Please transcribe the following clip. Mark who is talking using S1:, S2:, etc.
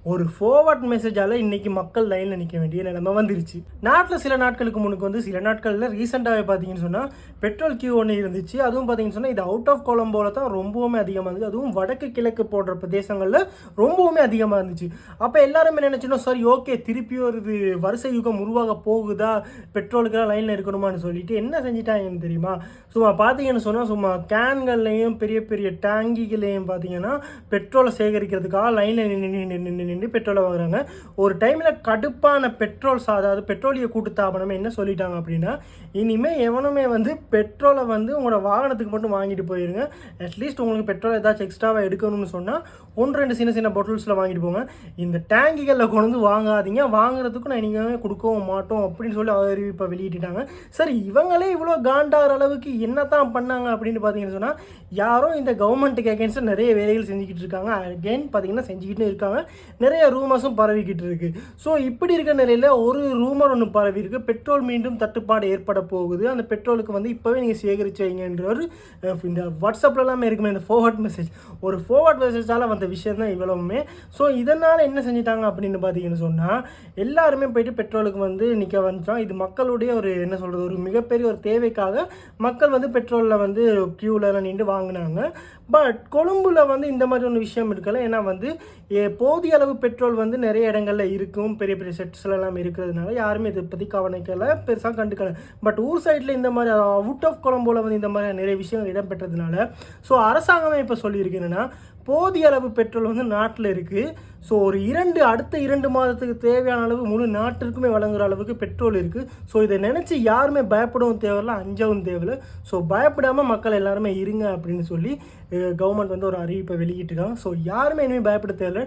S1: ஒரு ஃபார்வர்ட் மெசேஜால் இன்றைக்கி மக்கள் லைனில் நிற்க வேண்டிய நிலைமை வந்துருச்சு. நாட்டில் சில நாட்களுக்கு முன்னுக்கு வந்து சில நாட்களில் ரீசெண்டாகவே பார்த்தீங்கன்னு சொன்னால் பெட்ரோல் கியூ ஒன்று இருந்துச்சு. அதுவும் பார்த்தீங்கன்னு சொன்னால் இது அவுட் ஆஃப் கொலம்போவில் தான் ரொம்பவுமே அதிகமாக இருந்துச்சு. அதுவும் வடக்கு கிழக்கு போன்ற பிரதேசங்களில் ரொம்பவுமே அதிகமாக இருந்துச்சு. அப்போ எல்லாருமே நினச்சினோம், சரி ஓகே திருப்பி ஒரு வரிசை யுகம் உருவாக போகுதா, பெட்ரோலுக்கெல்லாம் லைனில் இருக்கணுமான்னு சொல்லிட்டு என்ன செஞ்சிட்டாங்கன்னு தெரியுமா? சும்மா பார்த்தீங்கன்னு சொன்னால் சும்மா கேன்கள்லையும் பெரிய பெரிய டேங்கிகளையும் பார்த்தீங்கன்னா பெட்ரோலை சேகரிக்கிறதுக்காக லைனில் நின்று பெட்ரோலை வாங்குறாங்க. ஒரு டைமில் கடுப்பான பெட்ரோல் அதாவது பெட்ரோலிய கூட்டுத்தாபனமே என்ன சொல்லிட்டாங்க அப்படின்னா, இனிமேல் எவனுமே வந்து பெட்ரோலை வந்து உங்களோட வாகனத்துக்கு மட்டும் வாங்கிட்டு போயிருங்க. அட்லீஸ்ட் உங்களுக்கு பெட்ரோல் ஏதாச்சும் எக்ஸ்ட்ராவாக எடுக்கணும்னு சொன்னால் 1-2 சின்ன சின்ன பாட்டில்ஸில் வாங்கிட்டு போங்க. இந்த டேங்கிகளில் கொண்டு வந்து வாங்காதீங்க, வாங்குறதுக்கும் நான் இனிமே கொடுக்கவும் மாட்டோம் அப்படின்னு சொல்லி அறிவிப்பை வெளியிட்டுட்டாங்க. சரி, இவங்களே இவ்வளோ காண்டாகிற அளவுக்கு என்ன தான் பண்ணாங்க அப்படின்னு பார்த்தீங்கன்னு சொன்னால், யாரோ இந்த கவர்மெண்ட்டுக்கு அகேன்ஸ்டாக நிறைய வேலைகள் செஞ்சுக்கிட்டு இருக்காங்க. அகெயின் பார்த்தீங்கன்னா செஞ்சுக்கிட்டு இருக்காங்க. நிறைய ரூமர்ஸும் பரவிக்கிட்டு இருக்குது. ஸோ இப்படி இருக்க நிலையில் ஒரு ரூமர் ஒன்று பரவி இருக்குது. பெட்ரோல் மீண்டும் தட்டுப்பாடு ஏற்பட போகுது, அந்த பெட்ரோலுக்கு வந்து இப்போவே நீங்கள் சேகரித்து வைங்கன்ற ஒரு இந்த வாட்ஸ்அப்லலாம் இருக்குமே இந்த ஃபார்வர்ட் மெசேஜ், ஒரு ஃபார்வர்ட் மெசேஜால் வந்த விஷயம் தான் இவ்வளவுமே. ஸோ இதனால் என்ன செஞ்சிட்டாங்க அப்படின்னு பார்த்தீங்கன்னு சொன்னால், எல்லாருமே போயிட்டு பெட்ரோலுக்கு வந்து நிற்க வந்துட்டோம். இது மக்களுடைய ஒரு என்ன சொல்கிறது, ஒரு மிகப்பெரிய ஒரு தேவைக்காக மக்கள் வந்து பெட்ரோலில் வந்து க்யூலெலாம் நின்று வாங்கினாங்க. பட் கொழும்புல வந்து இந்த மாதிரி ஒன்று விஷயம் இருக்கல. ஏன்னா வந்து போதிய அளவு பெட்ரோல் வந்து நிறைய இடங்களில் இருக்கும், பெரிய பெரிய செட்ஸ்லாம் இருக்கிறதுனால யாருமே இதை பற்றி கவனிக்கலை, பெருசாக கண்டுக்கலை. பட் ஊர் சைடில் இந்த மாதிரி அவுட் ஆஃப் கொலம்போவில் வந்து இந்த மாதிரி நிறைய விஷயங்கள் இடம்பெற்றதுனால ஸோ அரசாங்கமே இப்போ சொல்லியிருக்கு என்னென்னா, போதிய அளவு பெட்ரோல் வந்து நாட்டில் இருக்குது. ஸோ ஒரு அடுத்த 2 மாதத்துக்கு தேவையான அளவு முழு நாட்டிற்குமே வழங்குகிற அளவுக்கு பெட்ரோல் இருக்குது. ஸோ இதை நினச்சி யாருமே பயப்படவும் தேவையில்லை, அஞ்சவும் தேவையில்லை. ஸோ பயப்படாமல் மக்கள் எல்லாருமே இருங்க அப்படின்னு சொல்லி கவர்மெண்ட் வந்து ஒரு அறிவிப்பை வெளியிட்டிருக்காங்க. ஸோ யாருமே இனிமேல் பயப்பட தேவையில்லை.